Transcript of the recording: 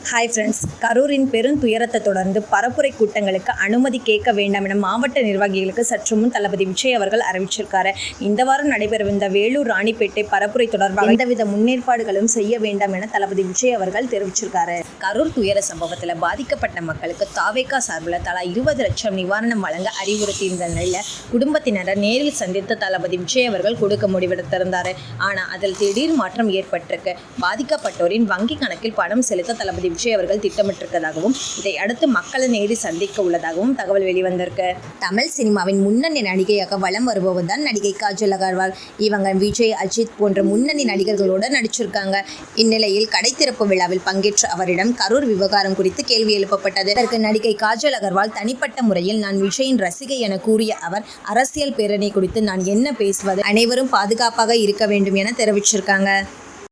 Hi friends, கரூரின் பெருந்துயரத்தை தொடர்ந்து பரப்புரை கூட்டங்களுக்கு அனுமதி கேட்க வேண்டாம் என மாவட்ட நிர்வாகிகளுக்கு சற்று முன் தளபதி விஜய் அவர்கள் அறிவிச்சிருக்காரு. இந்த வாரம் நடைபெறவிருந்த வேலூர் ராணிப்பேட்டை பரப்புரை தொடர்பாக எந்தவித முன்னேற்பாடுகளும் செய்ய வேண்டாம் என தளபதி விஜய் அவர்கள் தெரிவிச்சிருக்காரு. கரூர் துயர சம்பவத்தில் பாதிக்கப்பட்ட மக்களுக்கு தாவேகா சார்பில் தலா 20 லட்சம் நிவாரணம் வழங்க அறிவுறுத்தியிருந்த நிலையில் குடும்பத்தினரை நேரில் சந்தித்து தளபதி விஜய் அவர்கள் கொடுக்க முடிவெடுத்திருந்தார். ஆனால் அதில் திடீர் மாற்றம் ஏற்பட்டிருக்கு. பாதிக்கப்பட்டோரின் வங்கி கணக்கில் பணம் செலுத்த தளபதி விஜய் அவர்கள் திட்டமிட்டிருப்பதாகவும் இதை அடுத்து மக்களை நேரில் சந்திக்க உள்ளதாகவும் தகவல் வெளிவந்திருக்கு. தமிழ் சினிமாவின் முன்னணி நடிகையாக வலம் வருபவர் தான் நடிகை காஜல் அகர்வால். இவங்க விஜய், அஜித் போன்ற முன்னணி நடிகர்களோடு நடிச்சிருக்காங்க. இந்நிலையில் கடை திறப்பு விழாவில் பங்கேற்ற அவரிடம் கரூர் விவகாரம் குறித்து கேள்வி எழுப்பப்பட்டது. இதற்கு நடிகை காஜல் அகர்வால் தனிப்பட்ட முறையில் நான் விஜயின் ரசிகை என கூறிய அவர், அரசியல் பேரணி குறித்து நான் என்ன பேசுவது, அனைவரும் பாதுகாப்பாக இருக்க வேண்டும் என தெரிவிச்சிருக்காங்க.